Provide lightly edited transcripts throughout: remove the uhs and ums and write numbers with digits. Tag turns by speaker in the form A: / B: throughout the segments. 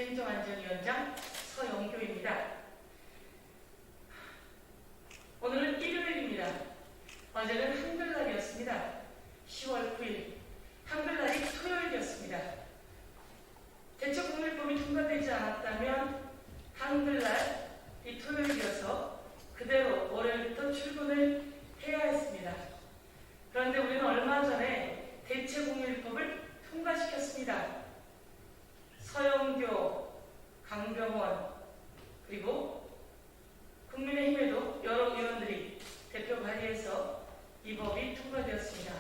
A: 행정안전위원장 서영교입니다. 오늘은 일요일입니다. 어제는 한글날이었습니다. 10월 9일 한글날이 토요일이었습니다. 대체공휴일법이 통과되지 않았다면 한글날이 토요일이어서 그대로 월요일부터 출근을 해야 했습니다. 그런데 우리는 얼마 전에 대체공휴일법을 통과시켰습니다. 서영교, 강병원, 그리고 국민의힘에도 여러 의원들이 대표 발의해서 이 법이 통과되었습니다.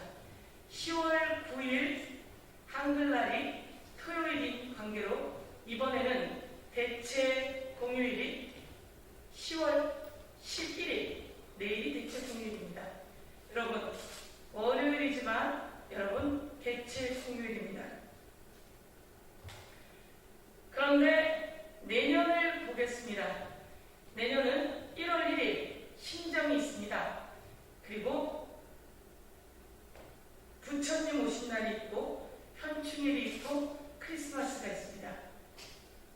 A: 10월 9일 한글날이 토요일인 관계로 이번에는 대체 공휴일이 10월 11일, 내일이 대체 공휴일입니다. 여러분, 월요일이지만 여러분 대체 공휴일입니다. 그런데 내년을 보겠습니다. 내년은 1월 1일 신정이 있습니다. 그리고 부처님 오신 날이 있고 현충일이 있고 크리스마스가 있습니다.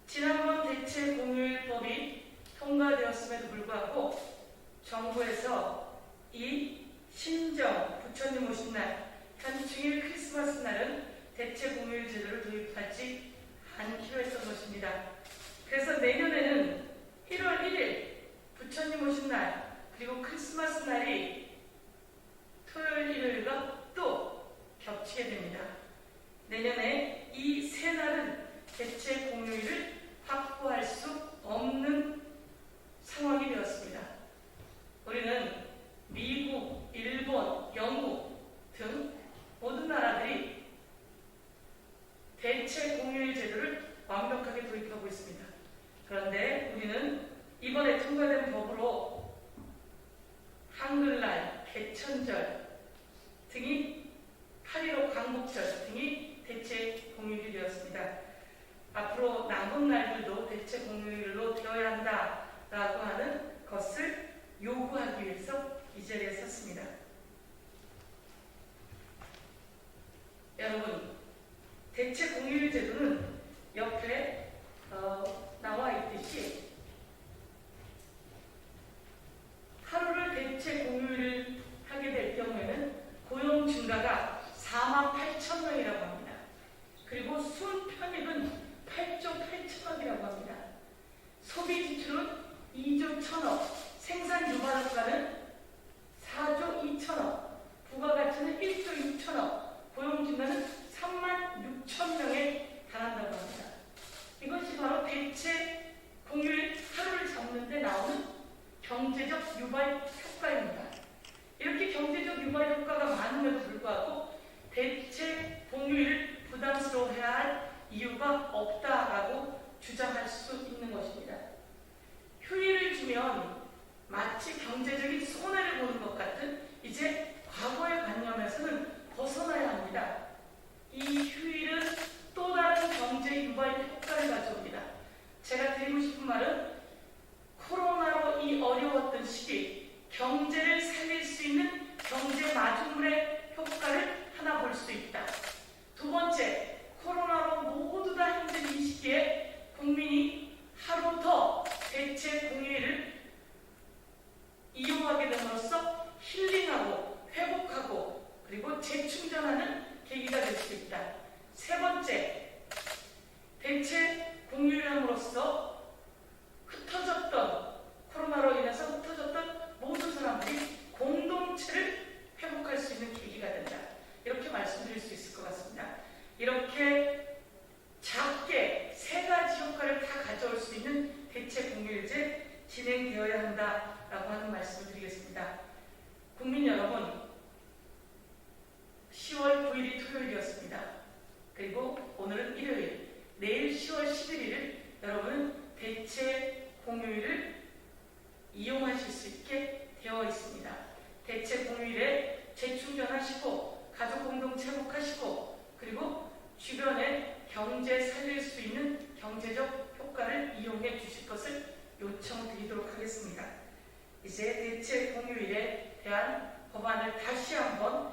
A: 지난번 대체 공휴일법이 통과되었음에도 불구하고 정부에서 이 신정, 부처님 오신 날, 현충일, 크리스마스 날은 대체 공휴일 제도를 도입하지 않기로 했던 것입니다. 그래서 내년에는 1월 1일 부처님 오신 날 그리고 크리스마스 날이 토요일, 일요일과 또 겹치게 됩니다. 내년에 이 세 날은 대체 공휴일을 확보할 수 없는 상황이 되었습니다. 우리는 미국, 일본, 영국 등 모든 나라들이 대체 공휴일 제도를 완벽하게 도입하고 있습니다. 그런데 우리는 이번에 통과된 법으로 한글날, 개천절 등이 8.15 광복절 등이 대체 공휴일이 되었습니다. 앞으로 남은 날들도 대체 공휴일로 되어야 한다라고 하는 것을 요구하기 위해서 이 자리에 섰습니다. 여러분, 대체 공휴일 제도는 옆에 나와 있듯이 하루를 대체 공휴일을 하게 될 경우에는 고용 증가가 48,000명이라고 합니다. 그리고 순편입은 8조 8천억이라고 합니다. 소비 지출은 2조 1천억, 생산 유발 효과는 4조 2천억, 부가가치는 1조 6천억, 고용 증가는 36,000명에 달한다고 합니다. 이것이 바로 대체 공휴일 하루를 잡는 데 나오는 경제적 유발 효과입니다. 이렇게 경제적 유발 효과가 많음에도 불구하고 대체 공휴일을 부담스러워해야 할 이유가 없다라고 주장할 수 있는 것입니다. 휴일을 주면 마치 경제적인 손해를 보는 것 같은 이제 과거의 관념에서는 벗어나야 합니다. 이 휴일은 또 다른 경제 유발 효과를 가져옵니다. 제가 드리고 싶은 말은 코로나로 이 어려웠던 시기 경제를 살릴 수 있는 경제 마중물의 효과를 하나 볼 수 있다. 두 번째, 코로나로 모두 다 힘든 이 시기에 국민이 하루 더 대체 공휴일을 이용하게 됨으로써 힐링하고 회복하고 그리고 재충전하는 계기가 될 수 있다. 세 번째, 대체 공휴일을 함으로써 코로나로 인해서 흩어졌던 모든 사람들이 공동체를 회복할 수 있는 계기가 된다. 이렇게 말씀드릴 수 있을 것 같습니다. 이렇게 작게 세 가지 효과를 다 가져올 수 있는 대체 공휴일제 진행되어야 한다라고 하는 말씀을 드리겠습니다. 국민 여러분, 10월 9일이 토요일이었습니다. 그리고 오늘은 일요일, 내일 10월 11일을 여러분은 대체 공휴일을 이용하실 수 있게 되어 있습니다. 대체 공휴일에 재충전하시고 가족 공동체 회복하시고 그리고 주변에 경제 살릴 수 있는 경제적 효과를 이용해 주실 것을 요청드리도록 하겠습니다. 이제 대체 공휴일에 대한 법안을 다시 한번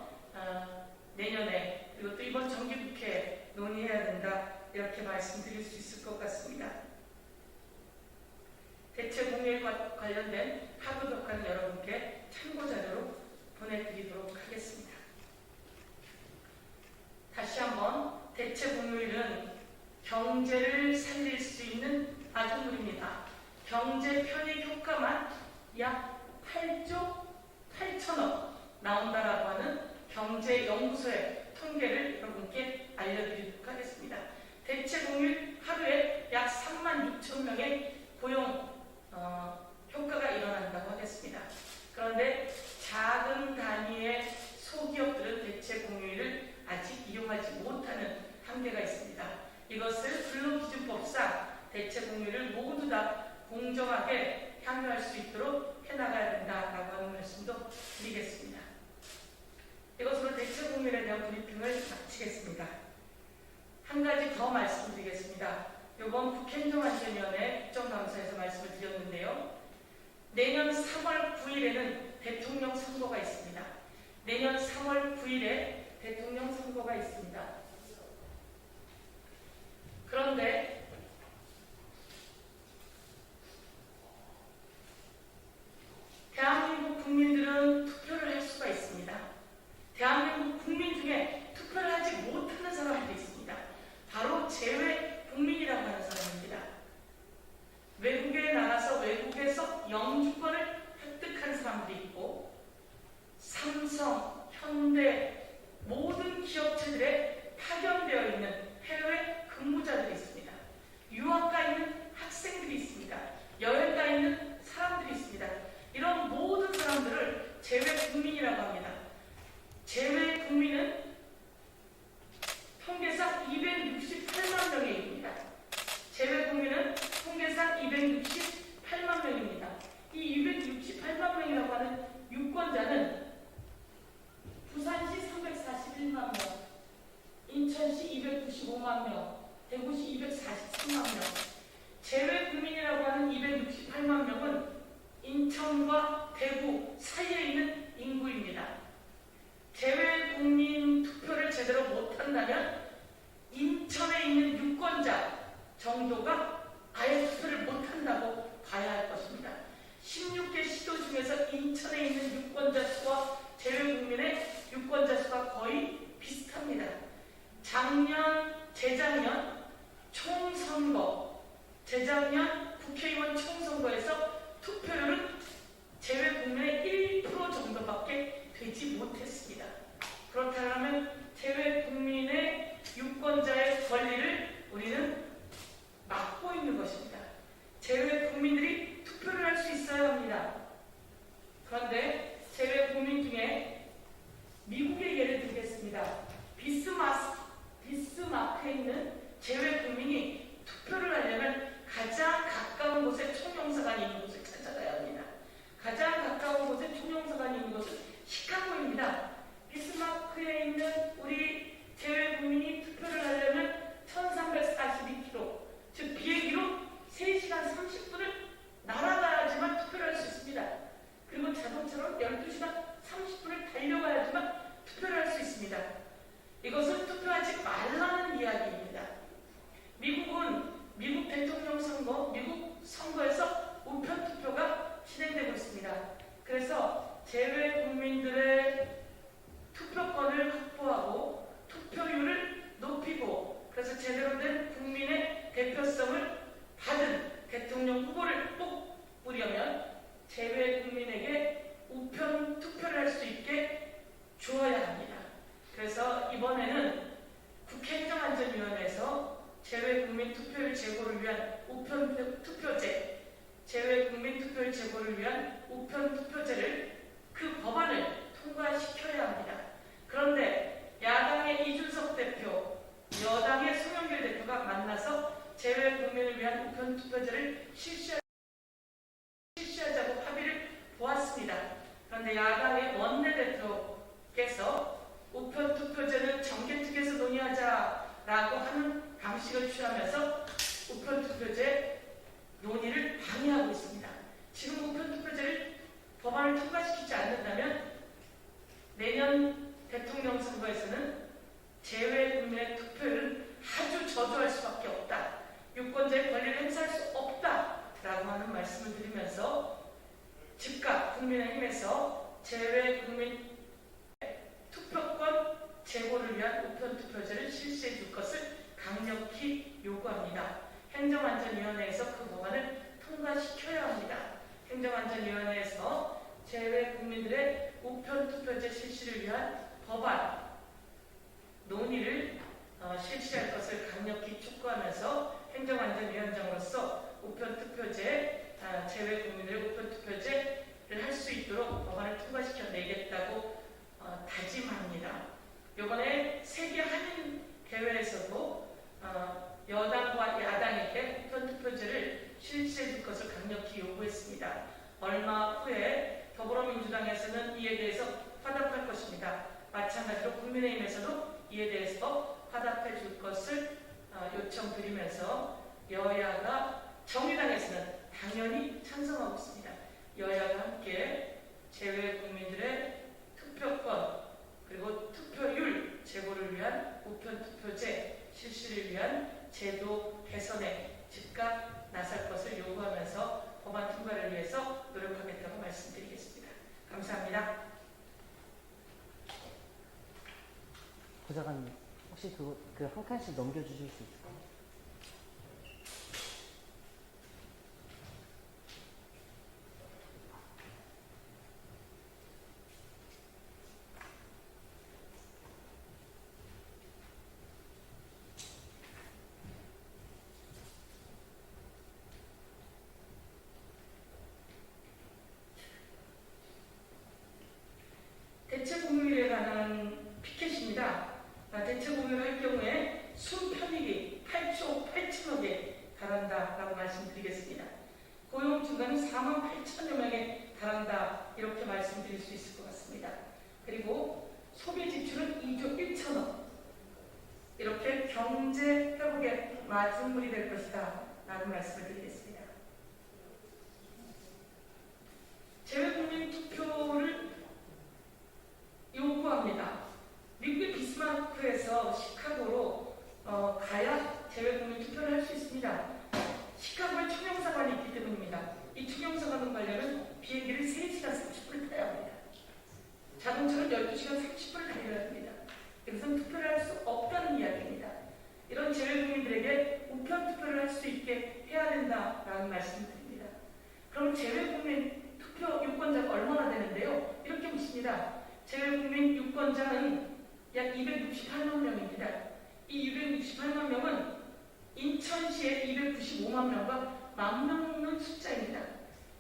A: 내년에 그리고 또 이번 정기국회에 논의해야 된다 이렇게 말씀드릴 수 있을 것 같습니다. 대체 공유와 관련된 하부 덕화는 여러분께 참고자료로 보내드리도록 하겠습니다. 다시 한번 대체 공휴일은 경제를 살릴 수 있는 아주물입니다. 경제 편익 효과만 약 8조 8천억 나온다라고 하는 경제연구소의 통계를 여러분께 알려드리도록 하겠습니다. 대체 공휴일 하루에 약 3만 6천 명의 고용 효과가 일어난다고 하겠습니다. 그런데 작은 단위의 소기업들은 대체 공휴일을 아직 이용하지 못하는 한계가 있습니다. 이것을 근로기준법상 대체 공휴일을 모두 다 공정하게 향유할 수 있도록 해나가야 된다라고 하는 말씀도 드리겠습니다. 이것으로 대체 공휴일에 대한 브리핑을 마치겠습니다. 한 가지 더 말씀드리겠습니다. 이번 국행정안전위원회 국정감사에서 말씀을 드렸는데요. 내년 3월 9일에는 대통령 선거가 있습니다. 내년 3월 9일에 대통령 선거가 있습니다. 그런데 대한민국 국민들은 투표를 할 수가 있습니다. 대한민국 국민 중에 투표를 하지 못하는 사람들이 있습니다. 바로 재외 국민이라고 하는 사람입니다. 외국에 나가서 외국에서 영주권을 획득한 사람들이 있고 삼성, 현대 모든 기업체들에 파견되어 있는 해외 근무자들이 있습니다. 유학 가 있는 학생들이 있습니다. 여행 가 있는 사람들이 있습니다. 이런 모든 사람들을 재외 국민이라고 합니다. 재외 국민은 통계상 268만 명에 이릅니다. 재외 국민은 통계상 268만 명입니다. 이 268만 명이라고 하는 유권자는 부산시 341만 명, 인천시 295만 명, 대구시 243만 명. 재외 국민이라고 하는 268만 명은 인천과 대구 사이에 있는 인구입니다. 재외 국민 투표를 제대로 못한다면 인천에 있는 유권자 정도가 아예 투표를 못한다고 봐야 할 것입니다. 16개 시도 중에서 인천에 있는 유권자 수와 재외 국민의 유권자 수가 거의 비슷합니다. 작년, 재작년 총선거, 재작년 국회의원 총선거에서 투표율은 재외 국민의 1% 정도밖에 되지 못했습니다. 그렇다면 재외 국민의 유권자의 권리를 우리는 막고 있는 것입니다. 재외 국민들이 투표를 할 수 있어야 합니다. 그런데 재외 국민 중에 미국의 예를 들겠습니다. 비스마크에 있는 재외 국민이 투표를 하려면 가장 가까운 곳에 총영사관이 있는 곳을 찾아가야 합니다. 가장 가까운 곳에 총영사관이 있는 곳은 시카고입니다. 비스마크에 있는 우리 재외 국민이 투표를 하려면 1342km, 즉 비행기로 3시간 30분을 날아가야지만 투표를 할 수 있습니다. 그리고 자동차로 12시간 30분을 달려가야지만 투표를 할 수 있습니다. 이것은 투표하지 말라는 이야기입니다. 미국 대통령 선거, 미국 선거에서 우편 투표가 진행되고 있습니다. 그래서 재외 국민들의 투표권을 확보하고 투표율을 높이고 그래서 제대로 된 국민의 대표성을 받은 대통령 후보를 뽑으려면 재외 국민에게 우편 투표를 할 수 있게 주어야 합니다. 그래서 이번에는 국회행정안전위원회에서 재외 국민 투표율 제고를 위한 우편 투표제, 재외 국민 투표율 제고를 위한 우편 투표제를 그 법안을 통과시켜야 합니다. 그런데 야당의 이준석 대표, 여당의 송영길 대표가 만나서 재외 국민을 위한 우편 투표제를 실시하자고 합의를 보았습니다. 그런데 야당의 원내대표께서 우편 투표제는 정개특위에서 논의하자라고 하는 방식을 취하면서 우편 투표제 논의를 방해하고 있습니다. 지금 우편 투표제를 법안을 통과시키지 않는다면 내년 대통령 선거에서는 재외 국민의 투표율은 아주 저조할 수밖에 없다. 유권자의 권리를 행사할 수 없다라고 하는 말씀을 드리면서 즉각 국민의힘에서 재외국민 투표권 제고를 위한 우편투표제를 실시해 줄 것을 강력히 요구합니다. 행정안전위원회에서 그 법안을 통과시켜야 합니다. 행정안전위원회에서 재외국민들의 우편투표제 실시를 위한 법안 논의를 실시할 것을 강력히 촉구하면서 행정안전위원장으로서 우편투표제, 재외국민들의 우편투표제를 할 수 있도록 법안을 통과시켜 내겠다고 다짐합니다. 이번에 세계 한인 대회에서도 여당과 야당에게 우편투표제를 실시해 줄 것을 강력히 요구했습니다. 얼마 후에 더불어민주당에서는 이에 대해서 화답할 것입니다. 마찬가지로 국민의힘에서도 이에 대해서 화답해 줄 것을 요청드리면서 여야가 정의당에서는 당연히 찬성하고 있습니다. 여야가 함께 재외국민들의 투표권 그리고 투표율 제고를 위한 우편투표제 실시를 위한 제도 개선에 즉각 나설 것을 요구하면서 법안 통과를 위해서 노력하겠다고 말씀드리겠습니다. 감사합니다.
B: 부장관님, 혹시 그 한 칸씩 넘겨주실 수 있을까요?
A: 대체 공휴일에 관한 피켓입니다. 대체 공휴일 할 경우에 순편익이 8조 8천억에 달한다라고 말씀드리겠습니다. 고용 증가는 4만 8천여 명에 달한다 이렇게 말씀드릴 수 있을 것 같습니다. 그리고 소비 지출은 2조 1천억 이렇게 경제 회복에 마중물이 될 것이다 라는 말씀을 드리겠습니다. 재외국민 투표를 요구합니다. 미국의 비스마르크에서 시카고로 가야 재외국민 투표를 할 수 있습니다. 시카고에 총영사관이 있기 때문입니다. 이 총영사관 관련은 비행기를 3시간 30분을 타야 합니다. 자동차는 12시간 30분을 달려야 합니다. 여기서는 투표를 할 수 없다는 이야기입니다. 이런 재외국민들에게 우편 투표를 할 수 있게 해야 된다라는 말씀을 드립니다. 그럼 재외국민 투표 유권자가 얼마나 되는데요? 이렇게 묻습니다. 재외국민 유권자는 약 268만 명입니다. 이 268만 명은 인천시의 295만 명과 맞먹는 숫자입니다.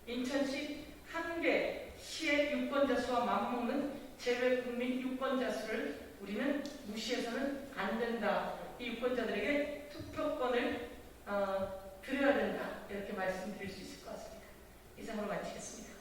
A: 인천시 한 개 시의 유권자 수와 맞먹는 재외국민 유권자 수를 우리는 무시해서는 안 된다. 이 유권자들에게 투표권을 드려야 된다. 이렇게 말씀드릴 수 있을 것 같습니다. 이상으로 마치겠습니다.